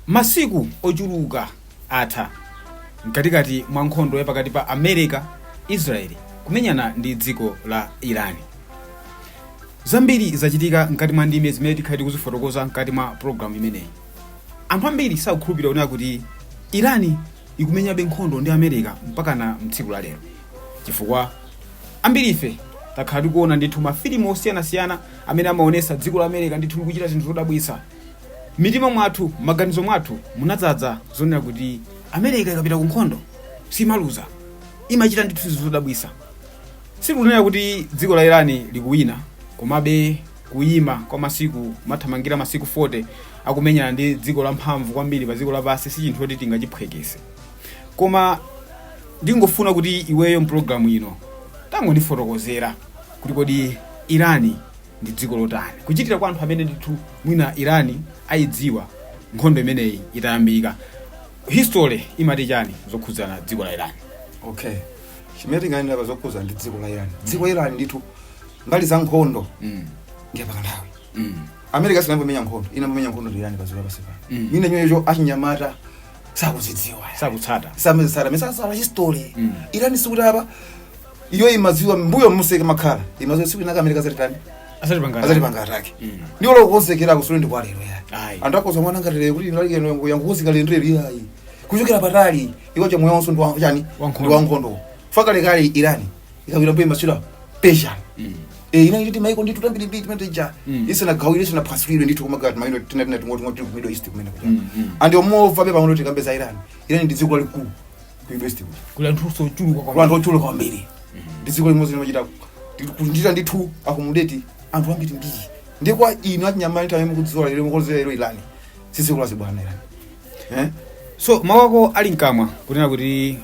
masiku ochuluka atha mkatikati mwa nkhondo yapakati pa America Israeli kumenyana ndi dziko la Irani. Zambiri zachitika mkati mwa ndime zimene tikhati kuzifotokoza mkati mwa programu imeneyi. Anthu ambiri sakukhulupirira kunena kuti Irani ikumenyabe nkhondo ndi America mpaka na mtsiku la lero, chifukwa ambiri ife takhala tikuona ndithu mafilimu osiyanasiyana amene amaonesa dziko la America ndithu likuchita zinthu zodabwitsa. Mitima mwathu, maganizo mwathu munadzaza zonena kuti America ikapita ku nkhondo simaluza, imachita ndithu zinthu zodabwitsa. Sikunena kuti dziko la Irani likuwina, komabe kuyima kwa masiku mathamangira masiku 40 akumenyana ndi dziko la mphamvu kwambiri pa dziko lapansi si chinthu choti tingachiphwekese. Koma ndingofuna kuti iweyo mpulogalamu ino tangondifotokozera kuti kodi Irani ndi dziko lotani, kuchitira kwa anthu amene ndithu mwina Irani ayidziwa nkhondo imeneyi itayambika. History imati chani zokhudzana dziko la Irani? Okay, chimene tinganena pa zokhudzana ndi dziko la Irani. Dziko la Irani ndithu mbali za nkhondo ndiye pakanthawi. America sinambomenya nkhondo, inambomenya nkhondo ndi Irani pa dziko lapansi pano. Mina nyoyo achinyamata sakuzidziwa, sakutsata samazitsata mesasala history. Irani sikutapa iyo imaziwa mbuyo museke makhala imaziwa siku inaka America zatitani azali pangatake ndiwo lokozekera kusule ndi kwalero ya anthu akoza mwana ngatele kuti ndalike yangukozeka lendere yayi kuchokera patali iwo cha moyo wonso ndi chani ndi wankhondo fakale kale Irani ikawira mpe masira Persia ina nditi maiko nditu tambiri mbiti mteja isana gawire isana pasfiro nditu kumagati maino tina ngoti ku Middle East kumene kuja andi omova be pamwe tikambeza Irani ndi dziko lalikulu ku Middle East kula nthuso chulu kwa anthu ochuluka kwambiri ndiziko limodzi limachita kunjira ndithu akumudeti anthu ambiri mbiri ndikwa ino achinyamani tawe kudziwa lero mukozera lero Irani sisi kulazi bwana Irani. So mawako ali nkamwa kunena kuti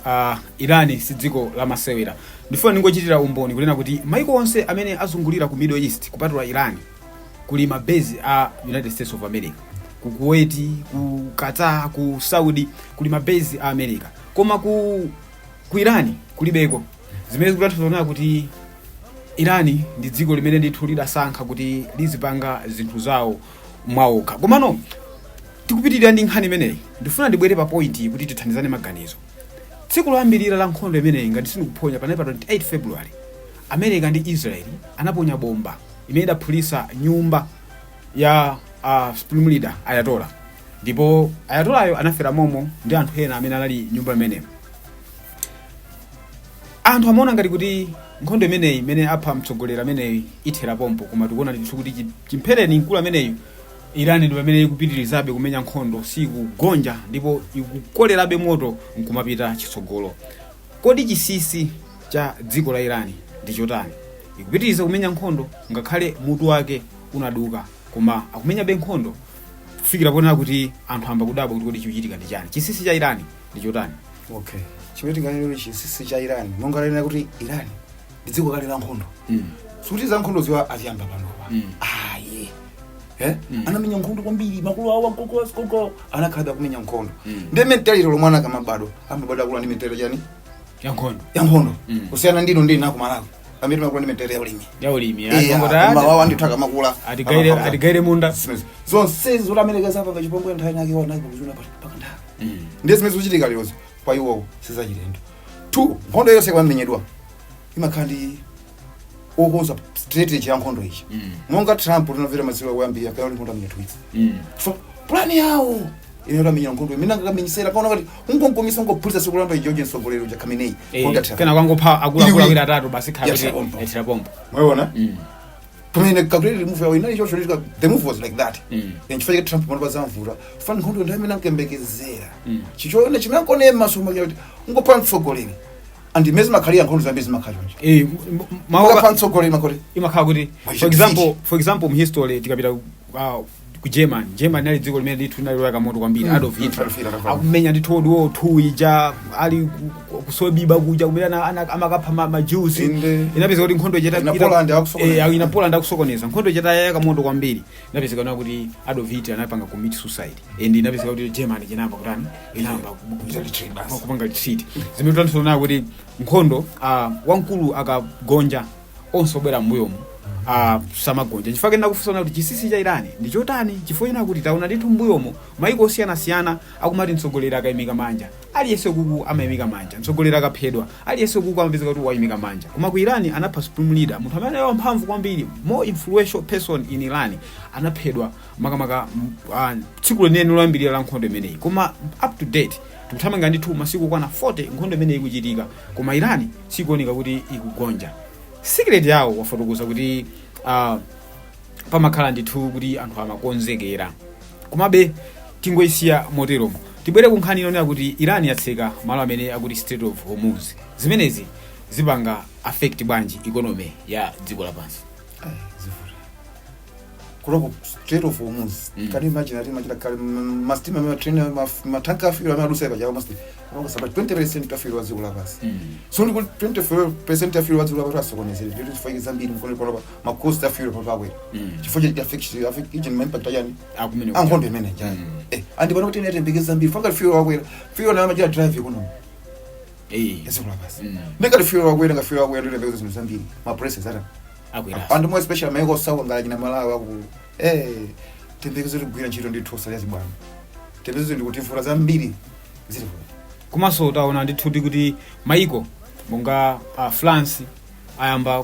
Irani si dziko la masewera. Ndifuna ningochitira umboni kunena kuti maiko onse amene azungulira ku Middle East kupatula Irani kuli mabase a United States of America, ku Kuwait, ku Qatar, ku Saudi kuli mabase a America. Koma ku Irani kulibeko. Zimene zikutanthauza kuti Irani ndi dziko limene ndithu lidasankha kuti lizipanga zinthu zawo mwaokha. Komano tikupitirira ndi nkhani imeneyi, ndifuna ndibwere pa point kuti tithandizane maganizo. Tsiku loyambirira la nkhondo imeneyi ngati sindikuphonya panali pa 28 February, America ndi Israel anaponya bomba imene idaphulitsa nyumba ya supreme leader Ayatollah. Ndipo Ayatollayo anafera momo ndi anthu ena amene anali nyumba imeneyo. Anthu amaona ngati kuti nkhondo imeneyi imene apha mtsogolera imeneyi ithera pompo, koma tikuona ndithu kuti chimphereni mkulu ameneyi Irani ndi pamene ikupitirizabe kumenya nkhondo sikugonja ndipo ikukolerabe moto nkumapita chitsogolo. Kodi chisisi cha dziko la Irani ndi chotani? Ikupitiriza kumenya nkhondo ngakhale mutu wake unaduka, koma akumenyabe nkhondo kufikira pona kuti anthu amba kudabwa kuti kodi chikuchitika ndi chani. Chisisi cha Irani ndi chotani? Okay, chimene tinganene chisisi cha Irani monga lena kuti Irani ndi dziko kale la nkhondo. Suti za nkhondo ziwa aziyamba panopa. Anamenya nkhondo kwambiri makulu awo koko anakhala kumenya nkhondo. Ndi mentality lomwana kamabado amabado akula ndi mentality yani ya nkhondo kusiyana ndino ndi nako Malawi amene makula ndi mentality ya ulimi ngota mawawa ndithaka makula atigaire munda zonse zoti America zapanga chipongwe nthawi nake wana kuzuna pakanda ndi zimene zochitika lero kwa iwo sizachilendo. 2 nkhondo yonse kwamenyedwa imakhala ndi okoza strategy ya nkhondo ichi. Monga Trump tunavera maziro kuyambira kaya nkhondo amenya tweets. So plan yawo inora menya nkhondo imene ngakamenyisera paona kuti ungonkomisa ngopulisa sikulamba George Nsogolero ja Khamenei. Kana kwangopha akula wira atatu basi khala kuti etira pompo. Mwaona? Pamene calculated move yawo inali chocho lika the move was like that. Chifukwa Trump mwana bazamvura. Fana nkhondo ndaye imene nkembekezera. Chichoona chimene nkone masuma kuti ungopha Nsogolero. Andi mezi makhali ya nkhondo zambezi makhali onje. Mawaka pantsogolera makoti. Imakhala kuti for example history tikapita ku German ali dziko limene lithu naliloweka moto kwambiri Adolf Hitler akumenya ndi thodo wo ija ali kusobiba kuja kumene amakapha ma Jews. Inapeza kuti nkhondo cheta ina Poland akusokoneza nkhondo cheta yaka moto kwambiri. Inapeza kuti Adolf Hitler anapanga commit suicide and inapeza kuti German chinamba kutani inamba kupanga retreat. Zimene tanthona kuti nkhondo wankulu akagonja onse obera mbuyomo samagonja chifukwa kena kufunsana kuti chisisi cha Irani ndi chotani chifukwa ina kuti taona ndithu mbuyomo maiko osiyanasiyana akumati mtsogoleri akayimika manja aliyense kuku amayimika manja mtsogoleri akaphedwa aliyense kuku amapezeka kuti wayimika manja koma ku Irani anapha supreme leader munthu amene wamphamvu kwambiri more influential person in Iran anaphedwa makamaka tsiku lenene loyambirira la nkhondo imeneyi koma up to date tikuthamanga ndithu masiku kwana 40 nkhondo imeneyi ikuchitika koma Irani sikuoneka kuti ikugonja. Secret yawo wafotokoza kuti pamakhala ndithu kuti anthu amakonzekera komabe tingoisiya moteromo tibwere ku nkhani inonena kuti Irani yatseka malo amene akuti Strait of Hormuz zimenezi zipanga affect bwanji economy ya dziko lapansi. Kuloko Strait of Hormuz can you imagine kale mastima matrain matanka afiro amarusa bajawa masti ngo saba 20% afiro waziko lapansi so ndi 20% afiro waziko lapansi sokoneze ndi fike Zambiri mkole kwa makosta afiro kwa pawe chifuje affect agent impact yani akumene angondo imene jani andi bano kuti nete mbike Zambiri fanga afiro wakwera firo na majira drive economy yeso lapansi neka afiro wakwera ngafiro wakwera ndi mbike Zambiri ma prices ata akwera and more special maiko sawa ngala malawi aku tembekezo ligwira ntchito ndi thosa ya zibwana tembekezo ndi kuti mvula zambiri zili kumaso taona ndithu kuti maiko monga France ayamba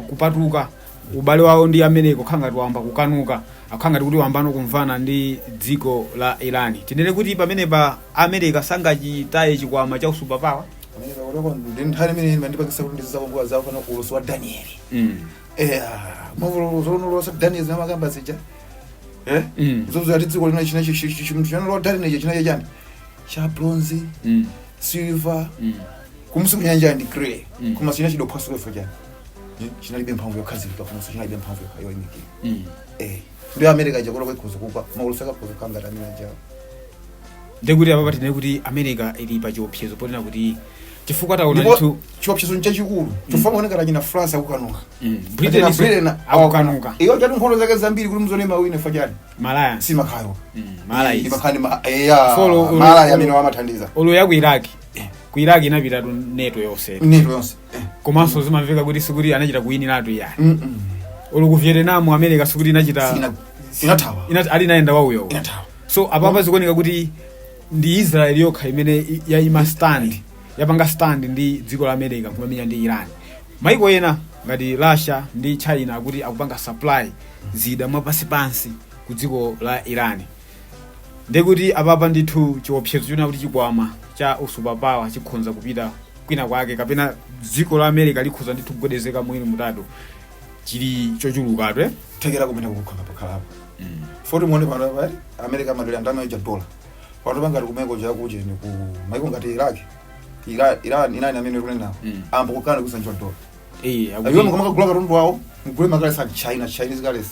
kupatuka ubale wawo ndi America khanga tiwamba kukanuka akhanga kuti wambano kumvana ndi dziko la Iran tinene kuti pamene pa America sangachitaye chikwama cha usupapawa America uloko ndi nthani imene mandipakisa kuti ndizakongowa zawo kana uloso wa Daniel mavolo zono sa Daniel na magamba zija zozo ati dziko lina china chimuthu lo Daniel china chani cha bronze silver kumusi kunyanja ndi grey kuma china chido phasule fo chani china libe mphamvu yokhazika kuma china libe mphamvu yoyimiki ndio America ija koloko ikuzo kupa mauloso akapoza kanga Daniel jawo ndekuti apa patine kuti America ili pa chiopsezo ponena kuti chifukwa taona ndithu chiopsezo nchachikulu chifukwa kuoneka rachina France akukanuka Britain akukanuka iyo tatu nkhondo zake zambiri kuti mzone mawine fajani malaya si makhayo malaya imakhani malaya amene wamathandiza olo ya ku Iraq ku Iraq inapita neto yonse komanso zimamveka kuti sikuti anachita kuwini nato ya olo ku Vietnam America sikuti inachita inathawa ali naenda wauyo inathawa so apapa zikuoneka kuti ndi Israel yokha imene yaima stand yapanga stand ndi dziko la America kumenya ndi Iran maiko ena ngati Russia ndi China kuti akupanga supply zida mwapansi ku dziko la Iran ndekuti apapa ndithu chiopsezo china kuti chikwama cha usupapawa chikhonza kupita kwina kwake kapena dziko la America likhoza ndithu kugwedezeka mwini mutatu chili chochuluka tekera kumene kukhala pakhala foti muone pano pali America madoli andama ya dollar watu banga kumeko ja kuje ni ku maiko ngati Iran inani amene runena ambo kukana kusanjwa dollar ayo mukama kugula katundu wawo mugule makale sa Chinese gales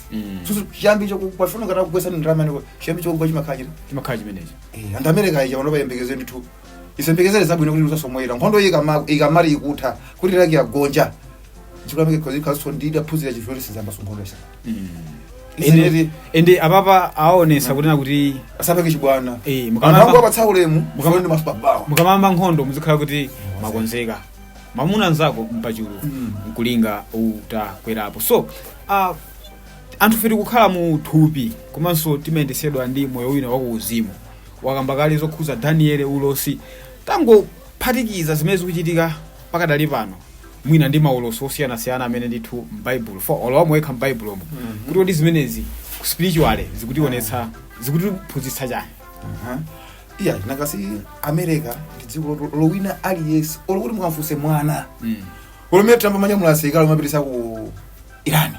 susu chambi cho kwafuna ngata kugwesa ndrama ne chambi cho kugwa chimakhaji meneje and America ija wanoba yembekeze ndithu isembekeze zabwino kuti uzasomwera nkhondo ikamari ikutha kuti laki yagonja chikameke kozi kaso ndida phuzira chifuro sizamba sonkhondo isa ende apapa aonesa kuti nakuti asapeke chibwana mukamamba patsaulemu mukamamba masbabawa mukamamba nkhondo muzikhala kuti makonzeka mamuna nzako mpachulu mkulinga utakwerapo so anthu fiti kukhala mu thupi komanso timayendesedwa ndi moyo wina wakuuzimu wakamba kale zokhuza Daniel ulosi tango phatikiza zimene zikuchitika pakadali pano mwina ndi maulosi osiyana-siyana amene ndithu m'Bible for all omwekha m'Bible omwe kuti odi zimenezi ku spiritual zikutionetsa zikutiphunzitsa chani iya nakasi America ndi dziko lowina aliyense olo kuti mukamfunse mwana olomera tamba manya mulasika lomapitisa ku Iran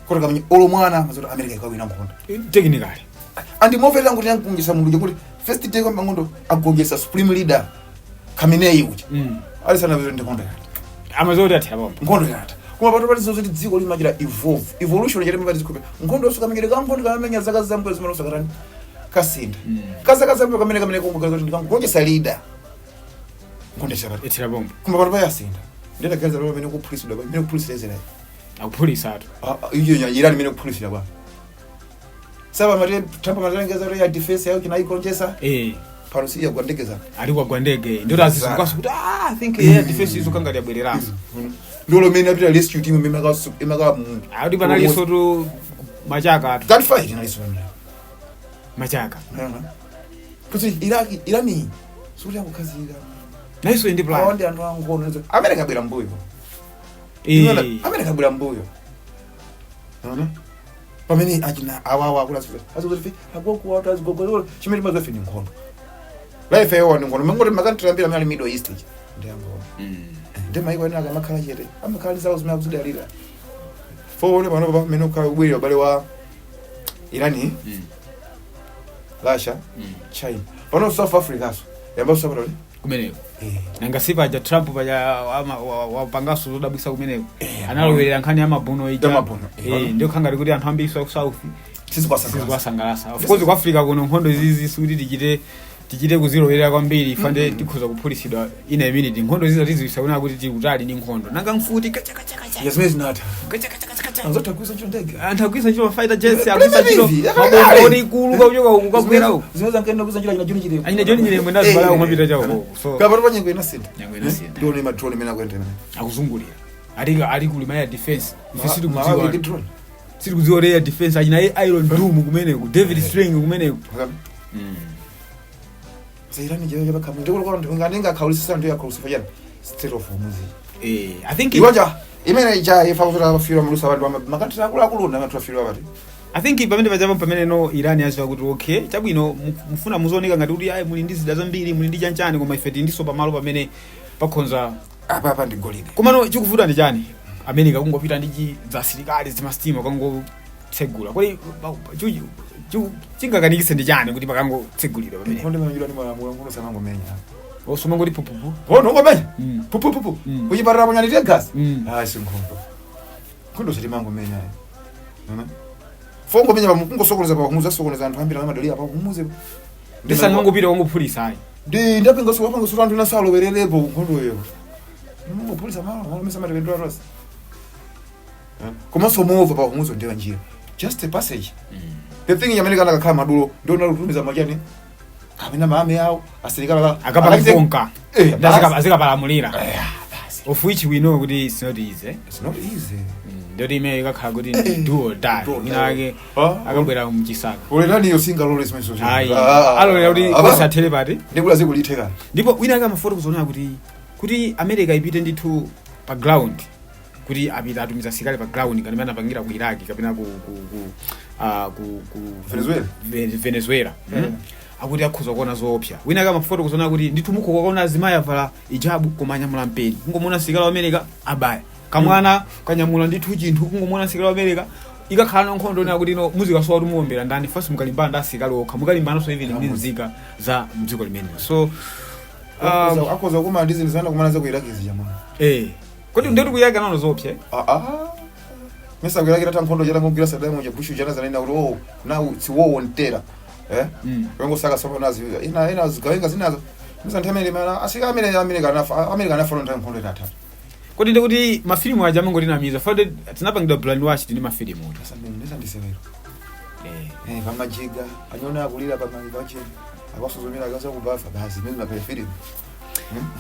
kuti kamenya olo mwana mazoti America ikawina nkhondo technically andi movela nguti yankungisa mulungu kuti first day kwamba nkhondo agongesa supreme leader Khamenei uja alisana vizo ndi nkhondo amazoti athera bomba nkhondo yata kuma pato pati zozoti dziko limachira evolution yachete mapati zikope nkhondo yosukamengere kankhondo kamenya zaka zambo zimene usakatani kasinda kaza kamene kongokaza kuti ndikangogesa leader nkhondo chapati ethera bomba kuma pato payasinda ndenda gaza lo mene kupolisi daba mene kupolisi ezera akupolisi atu iyo Iran mene kupolisi daba saba mari tampa mazanga gaza ya defense yao kina ikonjesa pano si yagwandekeza ali kwa gwandege ndio azizungukaso kuti I think defense izo kanga yabwereranso ndolo mene apita rescue team imaka ali panaliso to machaka atu that fight inaliso machaka kuti Irani suri yakukazira naiso ndi plan awandi antu angono America bwera mbuyo America bwera mbuyo pamene achina awawa akula azofi agogo watu azigogolo chimene mazofi ni nkhondo life yawo ni nkhondo mangoti makantirambira mali Middle East ndiyango ndemaiko ena akamakhala chete amakhala zawo zimene akuzidalira fone pano pamene ukabwera bale wa Irani Russia China pano South Africa so yamba usapota kumeneko nanga sipa ja Trump paja wapangaso zodabwisa kumeneko analowerera nkhani ya mabuno ija ndio khanga kuti anthu ambiri ku South sizikwasangalasa of course ku Africa kuno nkhondo izizi suti tichite kuzilowerera kwambiri fande tikhoza kupholisidwa in a minute nkhondo izizi tizisaona kuti tikutali ni nkhondo nanga mfuti kacha yes means not kacha anzotakwisa chilo ndege antakwisa chilo fighter jets akuisa chilo mabomba kulu kwachoka ukabwera uko zinoza nkenda kuisa chilo Joni Chiremwe aina Joni Chiremwe ndazi bala kumapita chawo so kapano panyengo inasinda drone ma drone mena kwenda akuzungulira ali kulima ya defense ifisiri kuziwa siri kuziwa ya defense ajina Iron Doom kumeneko David String kumeneko Irani jeje bakamwe ndiko kwa nganenga khawulisisa ndo yakholusifo yana state of muzi I think iwanja imene ija ifakuzira abafira mulusa abantu makatira akulu na matufira abati I think pamene pajapa pamene no Irani aziwa kuti okay chabwino mfuna muzooneka ngati kuti ayi muli ndi zida zambiri muli ndi chanchani koma ife tindiso pamalo pamene pakhonza apa ndi golide koma no chikuvuta ndi chani America kungopita ndi za silikali zimastima kango tsegula kodi chingakanikise ndi chani kuti pakango tsegulira pamene konde manjira ni malamulo ngono sana ngomenya osoma ngoti pupupu ono ngomenya pupupu kuchiparira ponyani te gas sinkhombo kondo siti mango menya fongo menya kungosokoneza pa kumuza sokoneza anthu ambira amadali apa kumuze ndisa ngongopita kongophulisa ayi ndapinga so wapanga so anthu nasalo berelepo kondo yo ngopulisa malo mesa matendo arosa koma so move pa kumuzo ndiwa njira just a passage the thing yameleka nakakhala madulo ndio nalutumiza machani amina mame yawo asilikala akapakonka azikapalamulira of which we know kuti it's not easy ndio ime ikakhala kuti do or die minake akabwera mchisaka ulelani yo single lawless meso ayi alolera kuti kwasathere pati ndikula zikulitheka ndipo wina aka mafoto kuzoona kuti America ipite ndithu pa ground kuti apita atumiza sikale pa ground kana mana pangira ku Iraq kapena ku Venezuela akuti akhuza kuona zoopsa wina kama mafoto kuzoona kuti ndithu muko kuona azimaya vala ijabu komanyamula mpeni kungomona sikala wa America abaya kamwana kanyamula ndithu chinthu kungomona sikala wa America ikakhala na nkhondo na kuti no muzika so muombera ndani first mukalimbana ndasikala okha mukalimbana so even muzika za mdziko limene so akhoza kuma ndizi ndizana kumana za ku Iraq jamani kodi ndetu kuyaga nano zoopsa mesa kuyaga tankhondo jana ngogira Saddam je bushu jana zanaenda kuti now it's war on terror kwengo saka sopo nazi ina zigawenga zinazo mesa ntemele mana asika America na follow tankhondo data kodi ndekuti mafilimu aja mango dinamiza fade tinapangida blind watch ndi mafilimu sasa ndinesa ndisewero pamajiga anyona akulira pamalibache akwasozomera akaza kubafa basi mimi na film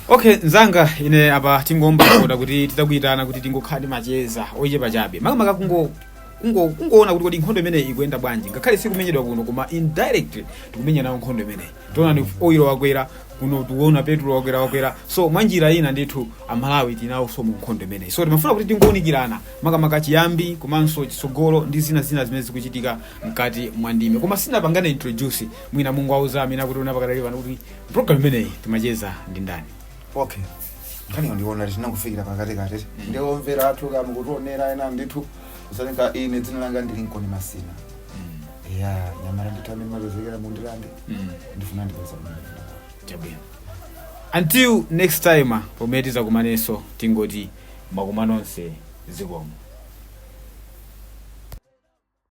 okay nzanga ine apa tingomba kuda kuti titakuitana kuti tingokhadi macheza ochepa chabe makamaka kungoona kuti kodi nkhondo imene ikuyenda bwanji ngakhale sikumenyedwa kuno koma indirectly tikumenya nawo nkhondo imene tiona ndi oil wakwera kuno tuona petrol wakwera so mwanjira ina ndithu amalawi tinawo so mu nkhondo imene so timafuna kuti tingoonikirana makamaka chiyambi komanso chisogolo ndi zina zimene zikuchitika mkati mwa ndime koma sinapangane introduce mwina Mungu auza amene kuti una pakatali pano kuti program imeneyi timacheza ndi ndani okay kani ndiona tinangofikira pakati kati ndiomvera athu kama kutionera ena ndithu usalenga ine dzina langa ndili Nkoni Masina nyamara nditame mazozekera mundilande ndifuna ndipeza chabwino until next time pometiza kumaneso tingoti makumanonse zikomo